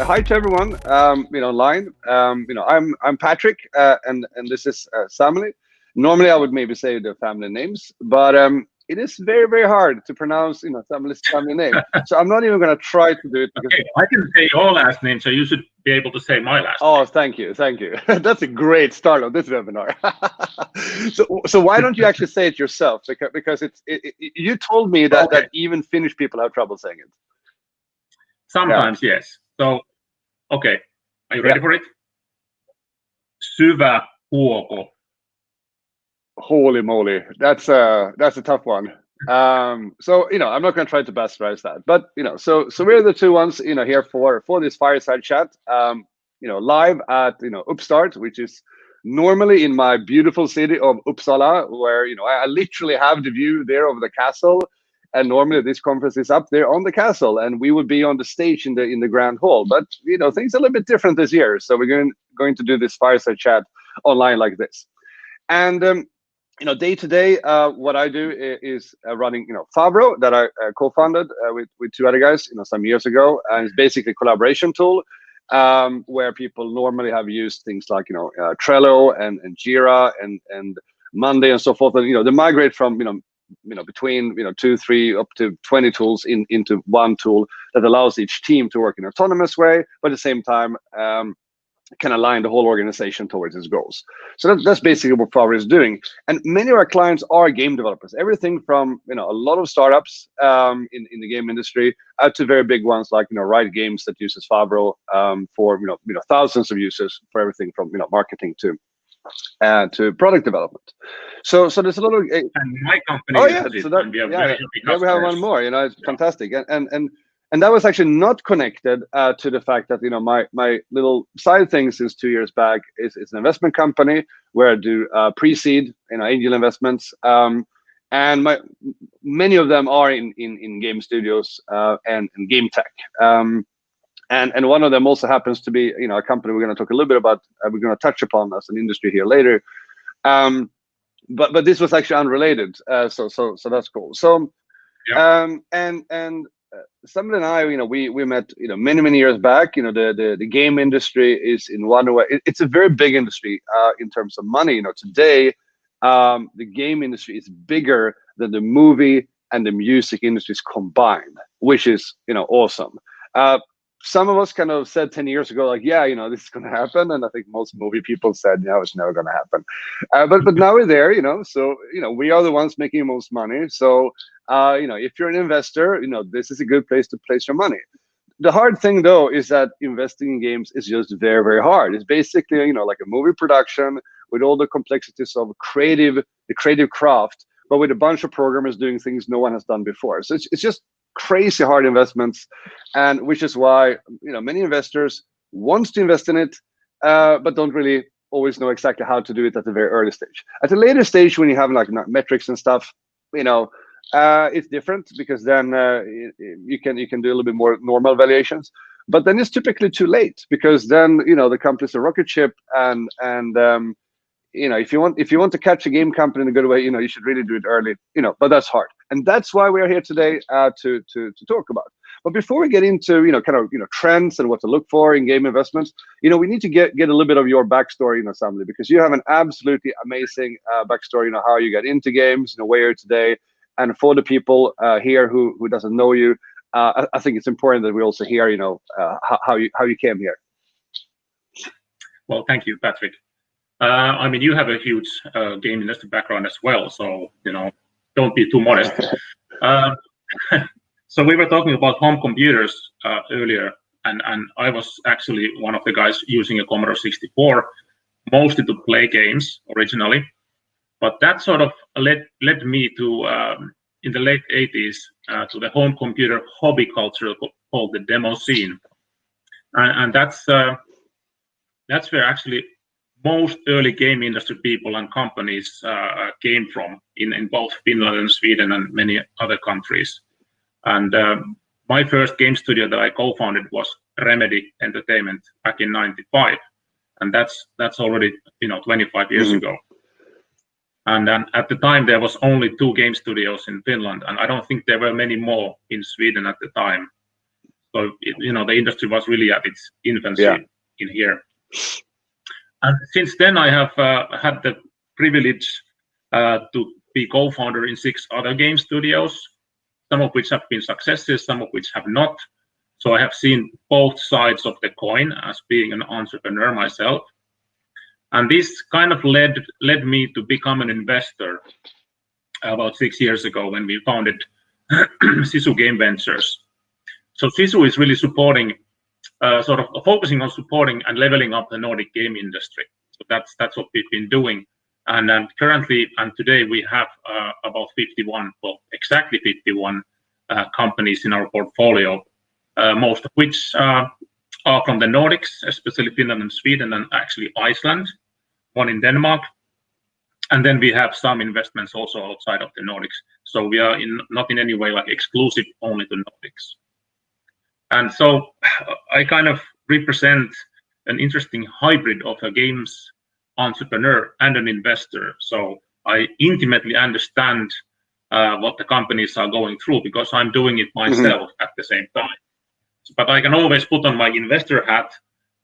hi to everyone. Online. I'm Patric, and this is Samuli. Normally, I would maybe say the family names, but it is very very hard to pronounce Samuli's family name. So I'm not even going to try to do it because. Okay, I can say your last name, so you should be able to say my last name. Oh, thank you. That's a great start of this webinar. so why don't you actually say it yourself? Because you told me that Okay. that even Finnish people have trouble saying it. Sometimes, yes. So, okay, are you ready for it? Syvähuoko. Holy moly, that's a tough one. So I'm not going to try to bastardize that, but so we're the two ones here for this fireside chat. Live at UPPSTART, which is normally in my beautiful city of Uppsala, where I literally have the view there of the castle. And normally this conference is up there on the castle, and we would be on the stage in the grand hall. But things are a little bit different this year, so we're going to do this fireside chat online like this. And day to day, what I do is running Favro, that I co-founded with two other guys some years ago, and it's basically a collaboration tool where people normally have used things like Trello and Jira and Monday and so forth, and they migrate from between 2, 3 up to 20 tools into one tool that allows each team to work in an autonomous way, but at the same time can align the whole organization towards its goals. So that's basically what Favro is doing. And many of our clients are game developers, everything from a lot of startups in the game industry out to very big ones like Riot Games that uses Favro for thousands of users for everything from marketing to product development. So there's a lot of and my company. Oh yeah, so that, we have one more. It's fantastic, and that was actually not connected to the fact that my little side thing since 2 years back is an investment company where I do pre-seed angel investments, and many of them are in game studios and game tech. And one of them also happens to be a company we're going to talk a little bit about. We're going to touch upon as an industry here later. But this was actually unrelated, so that's cool. So and Samuli and I, we met many years back. The game industry is in one way it's a very big industry in terms of money. Today the game industry is bigger than the movie and the music industries combined, which is awesome. Some of us kind of said 10 years ago, like, this is going to happen. And I think most movie people said, it's never going to happen. But now we're there, so, we are the ones making the most money. So, if you're an investor, this is a good place to place your money. The hard thing, though, is that investing in games is just very, very hard. It's basically, like a movie production with all the complexities of the creative craft, but with a bunch of programmers doing things no one has done before. So it's just crazy hard investments, and which is why many investors want to invest in it, but don't really always know exactly how to do it at the very early stage. At the later stage, when you have like metrics and stuff, it's different because then you can do a little bit more normal valuations. But then it's typically too late because then the company's a rocket ship, and if you want to catch a game company in a good way, you should really do it early. But that's hard, and that's why we're here today to talk about. But before we get into trends and what to look for in game investments, we need to get a little bit of your backstory, Samuli, because you have an absolutely amazing backstory. How you got into games, where you're today, and for the people here who doesn't know you, I think it's important that we also hear how you came here. Well, thank you, Patrick. You have a huge game industry background as well, so don't be too modest. So we were talking about home computers earlier, and I was actually one of the guys using a Commodore 64, mostly to play games originally. But that sort of led me to, in the late 80s, to the home computer hobby culture called the demo scene, and that's where actually most early game industry people and companies came from in both Finland and Sweden and many other countries. And my first game studio that I co-founded was Remedy Entertainment back in '95, and that's already 25 years ago. And then at the time there was only 2 game studios in Finland, and I don't think there were many more in Sweden at the time. So the industry was really at its infancy in here. And since then, I have had the privilege to be co-founder in 6 other game studios, some of which have been successes, some of which have not. So I have seen both sides of the coin as being an entrepreneur myself. And this kind of led me to become an investor about 6 years ago when we founded Sisu Game Ventures. So Sisu is really supporting, sort of focusing on supporting and leveling up the Nordic game industry. So that's what we've been doing. And currently and today we have about 51, well, exactly 51 companies in our portfolio, most of which are from the Nordics, especially Finland and Sweden, and actually Iceland, one in Denmark. And then we have some investments also outside of the Nordics. So we are not in any way like exclusive only to Nordics. And so I kind of represent an interesting hybrid of a games entrepreneur and an investor. So I intimately understand what the companies are going through because I'm doing it myself at the same time. But I can always put on my investor hat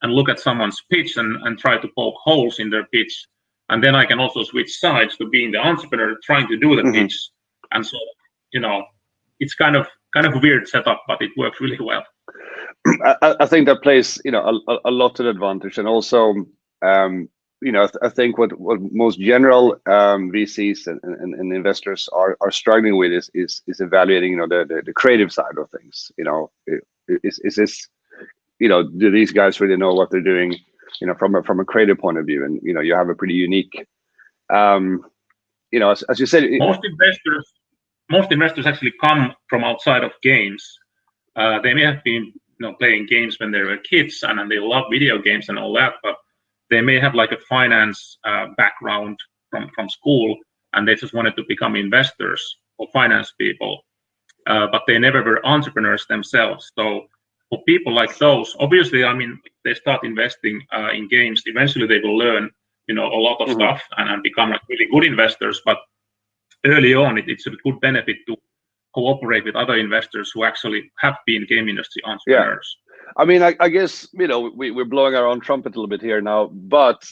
and look at someone's pitch and try to poke holes in their pitch. And then I can also switch sides to being the entrepreneur trying to do the pitch. And so, it's kind of a weird setup, but it works really well. I think that plays, a lot of advantage. And also, I think what most general VCs and investors are struggling with is evaluating, the creative side of things. Is this, do these guys really know what they're doing, from a creative point of view? And you have a pretty unique, as you said, most investors actually come from outside of games. They may have been playing games when they were kids and they love video games and all that, but they may have like a finance background from school and they just wanted to become investors or finance people, but they never were entrepreneurs themselves. So for people like those, obviously, they start investing in games. Eventually, they will learn, a lot of stuff and become like really good investors. But early on, it's a good benefit to cooperate with other investors who actually have been game industry entrepreneurs. Yeah. I guess, we're blowing our own trumpet a little bit here now, but,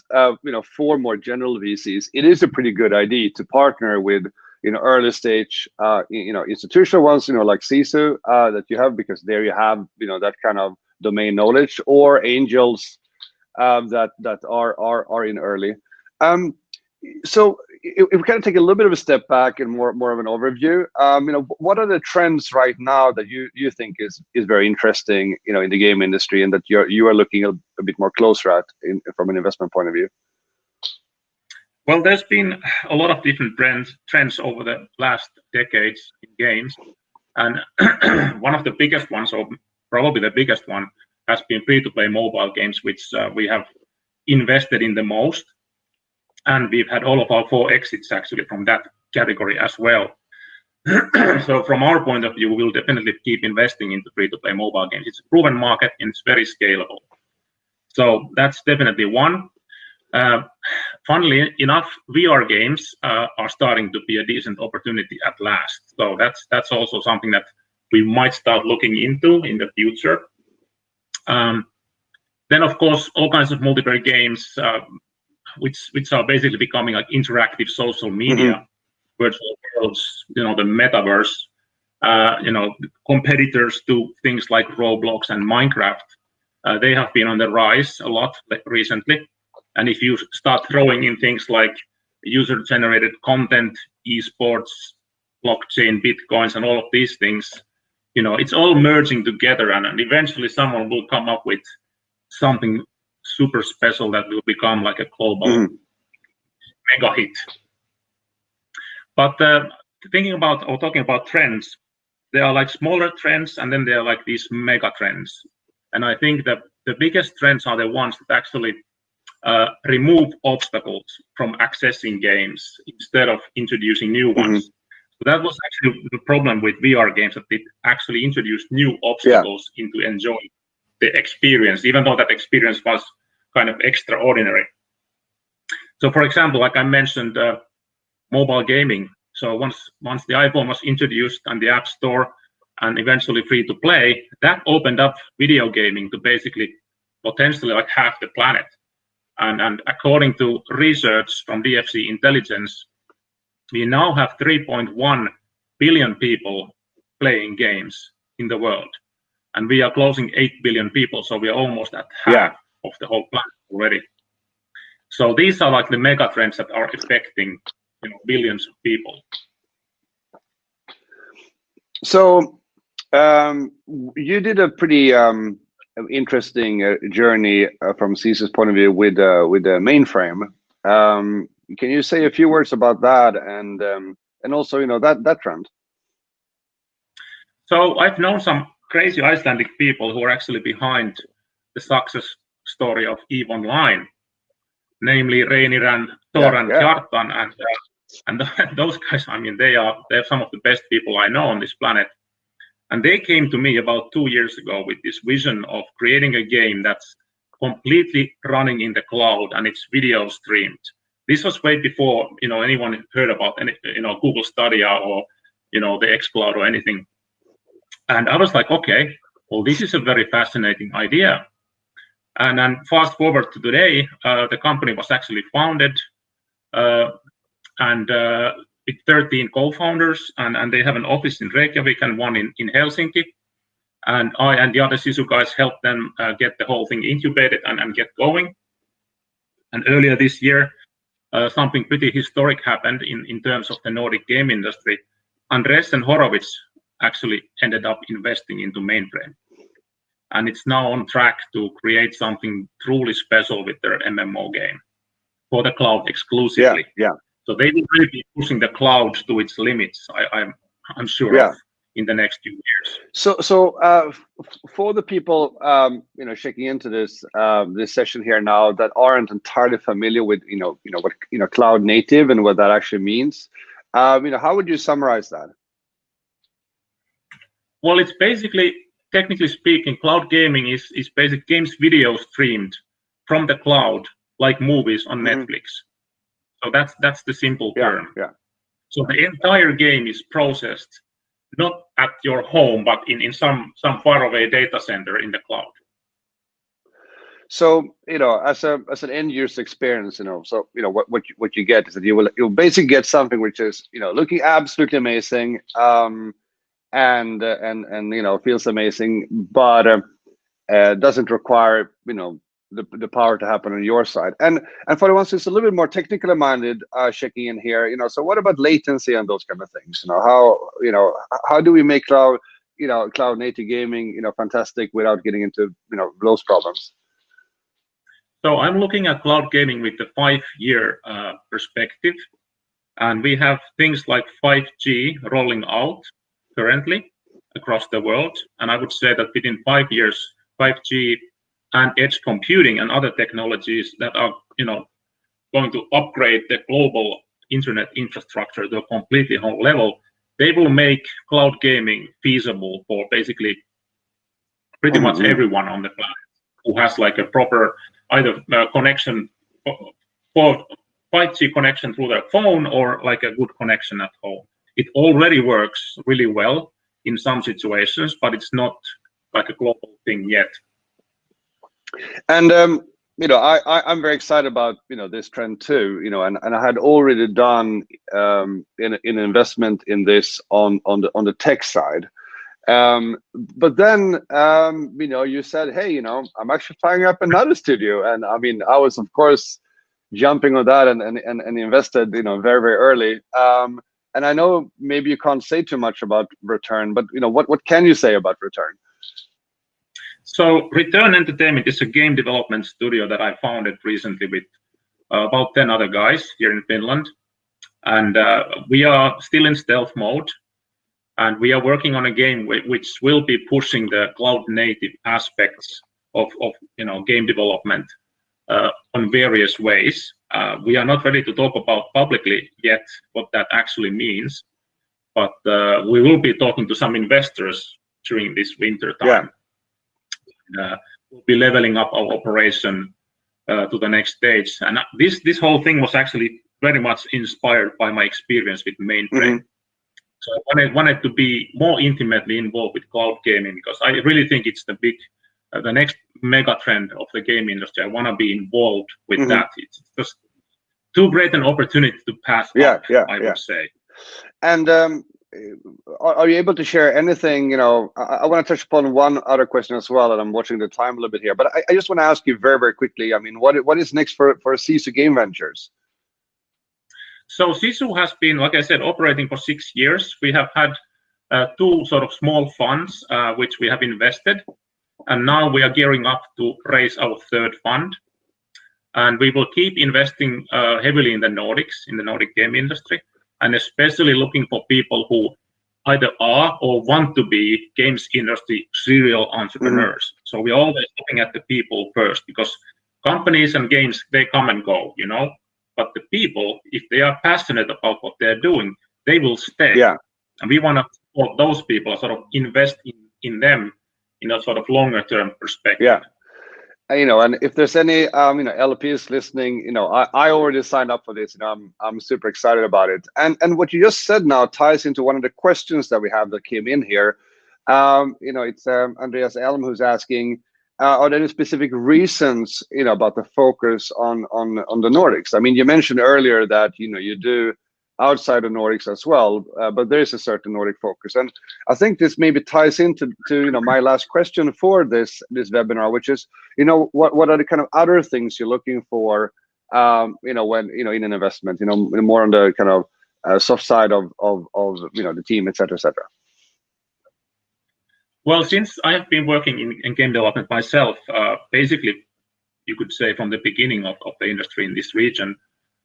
for more general VCs, it is a pretty good idea to partner with, early stage, institutional ones, like Sisu that you have, because there you have, that kind of domain knowledge, or angels that are in early. So if we kind of take a little bit of a step back and more of an overview, what are the trends right now that you think is very interesting, in the game industry, and that you are looking a bit more closer at from an investment point of view? Well, there's been a lot of different trends over the last decades in games, and one of the biggest ones, or probably the biggest one, has been free-to-play mobile games, which we have invested in the most. And we've had all of our 4 exits actually from that category as well. So from our point of view, we'll definitely keep investing into free-to-play mobile games. It's a proven market and it's very scalable. So that's definitely one. Funnily enough, VR games are starting to be a decent opportunity at last. So that's also something that we might start looking into in the future. Then of course, all kinds of multiplayer games, which are basically becoming like interactive social media, virtual worlds, the metaverse, competitors to things like Roblox and Minecraft. They have been on the rise a lot recently. And if you start throwing in things like user-generated content, esports, blockchain, bitcoins, and all of these things, it's all merging together, and eventually someone will come up with something super special that will become like a global mega hit. But talking about trends, there are like smaller trends, and then there are like these mega trends. And I think that the biggest trends are the ones that actually remove obstacles from accessing games instead of introducing new ones. So that was actually the problem with VR games, that it actually introduced new obstacles into enjoying the experience, even though that experience was kind of extraordinary. So for example, like I mentioned, mobile gaming. So once the iPhone was introduced on the App Store, and eventually free to play, that opened up video gaming to basically potentially like half the planet. And according to research from DFC Intelligence, we now have 3.1 billion people playing games in the world, and we are closing 8 billion people, so we are almost at half of the whole planet already. So these are like the mega trends that are affecting billions of people. So you did a pretty interesting journey from CISO's point of view with the mainframe. Can you say a few words about that and also that trend? So I've known some crazy Icelandic people who are actually behind the success story of EVE Online, namely Reynir and Thor and Kjartan, and those guys. I mean, they're some of the best people I know on this planet. And they came to me about 2 years ago with this vision of creating a game that's completely running in the cloud and it's video streamed. This was way before anyone heard about Google Stadia or the xCloud or anything. And I was like, okay, well, this is a very fascinating idea. And then fast forward to today, the company was actually founded with 13 co-founders, and they have an office in Reykjavik and one in Helsinki. And I and the other Sysu guys helped them get the whole thing incubated and get going. And earlier this year, something pretty historic happened in terms of the Nordic game industry. Andres and Horowitz actually ended up investing into mainframe. And it's now on track to create something truly special with their MMO game for the cloud exclusively. So they will really be pushing the cloud to its limits, I'm sure, of in the next few years. So for the people checking into this session here now that aren't entirely familiar with what cloud native and what that actually means, how would you summarize that? Well, it's basically, technically speaking, cloud gaming is basic games video streamed from the cloud, like movies on Netflix. So that's the simple term. So the entire game is processed not at your home, but in some faraway data center in the cloud. So as an end user experience, so what you get is that you'll basically get something which is looking absolutely amazing, and feels amazing, but doesn't require the power to happen on your side. And for the ones who's a little bit more technically minded, checking in here, so what about latency and those kind of things? How do we make cloud native gaming fantastic without getting into those problems? So I'm looking at cloud gaming with the 5-year perspective, and we have things like 5G rolling out currently across the world, and I would say that within 5 years, 5G and edge computing and other technologies that are going to upgrade the global internet infrastructure to a completely whole level, they will make cloud gaming feasible for basically pretty much everyone on the planet who has like a proper either connection for 5G connection through their phone or like a good connection at home. It already works really well in some situations, but it's not like a global thing yet. And I'm very excited about this trend too. And I had already done an investment in this on the tech side. But then you said, hey, I'm actually firing up another studio, and I mean I was of course jumping on that and invested very, very early. And I know maybe you can't say too much about Return, but what can you say about Return? So Return Entertainment is a game development studio that I founded recently with about 10 other guys here in Finland. And we are still in stealth mode. And we are working on a game which will be pushing the cloud native aspects of game development on various ways. We are not ready to talk about publicly yet what that actually means, but we will be talking to some investors during this winter time. We'll be leveling up our operation to the next stage. And this whole thing was actually very much inspired by my experience with mainframe. So I wanted to be more intimately involved with cloud gaming because I really think it's the next mega trend of the game industry. I want to be involved with that. It's just too great an opportunity to pass up, I would say. And are you able to share anything? You know, I want to touch upon one other question as well, and I'm watching the time a little bit here. But I just want to ask you very, very quickly. I mean, what is next for Sisu Game Ventures? So Sisu has been, like I said, operating for 6 years. We have had 2 sort of small funds which we have invested, and now we are gearing up to raise our 3rd fund. And we will keep investing heavily in the Nordics, in the Nordic game industry, and especially looking for people who either are or want to be games industry serial entrepreneurs. So we're always looking at the people first, because companies and games, they come and go, you know. But the people, if they are passionate about what they're doing, they will stay. And we want to support those people, sort of invest in them in a sort of longer term perspective. You know, and if there's any you know, LPs listening, you know, I already signed up for this. You know, I'm super excited about it. And what you just said now ties into one of the questions that we have that came in here. You know, it's Andreas Elm who's asking, are there any specific reasons, you know, about the focus on the Nordics? I mean, you mentioned earlier that, you know, you do outside the Nordics as well, but there is a certain Nordic focus, and I think this maybe ties into you know, my last question for this webinar, which is, you know, what are the kind of other things you're looking for, you know, when, you know, in an investment, you know, more on the kind of soft side of you know, the team, etc., etc. Well, since I have been working in game development myself, basically, you could say from the beginning of the industry in this region,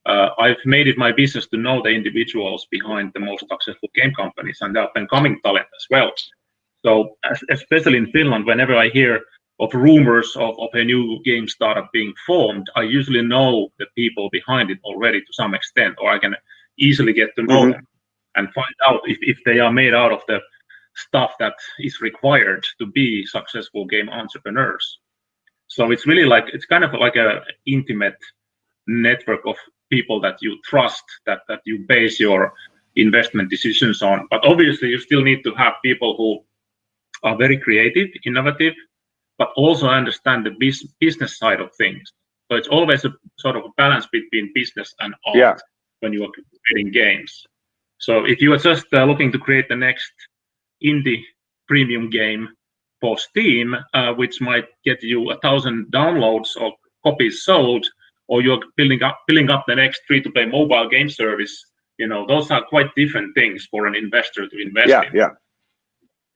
I've made it my business to know the individuals behind the most successful game companies and the up-and-coming talent as well. So, especially in Finland, whenever I hear of rumors of a new game startup being formed, I usually know the people behind it already to some extent, or I can easily get to know them and find out if they are made out of the stuff that is required to be successful game entrepreneurs. So it's really like, it's kind of like a intimate network of people that you trust, that you base your investment decisions on. But obviously you still need to have people who are very creative, innovative, but also understand the business side of things. So it's always a sort of a balance between business and art when you are creating games. So if you are just looking to create the next indie premium game for Steam, which might get you 1,000 downloads or copies sold, or you're building up the next free-to-play mobile game service, you know, those are quite different things for an investor to invest in.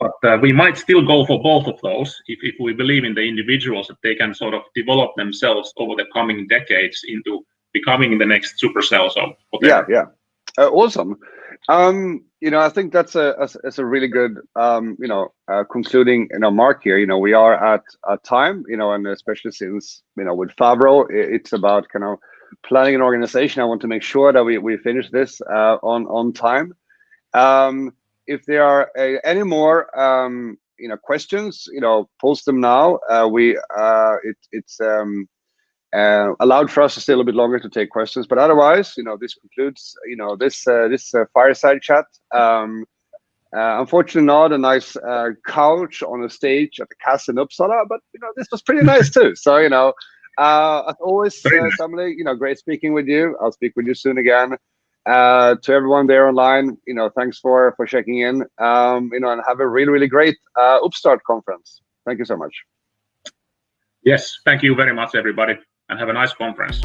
But we might still go for both of those if we believe in the individuals, that they can sort of develop themselves over the coming decades into becoming the next supercells or whatever. Awesome. You know, I think that's a really good you know, concluding, you know, mark here. You know, we are at a time, you know, and especially since, you know, with Favro, it's about kind of planning an organization. I want to make sure that we finish this on time. If there are any more you know, questions, you know, post them now. It's allowed for us to stay a little bit longer to take questions, but otherwise, you know, this concludes, you know, this fireside chat. Unfortunately, not a nice couch on a stage at the Casa in Uppsala, but you know, this was pretty nice too. So, you know, as always, Samuli, you know, great speaking with you. I'll speak with you soon again. To everyone there online, you know, thanks for checking in. You know, and have a really, really great UPPSTART conference. Thank you so much. Yes, thank you very much, everybody, and have a nice conference.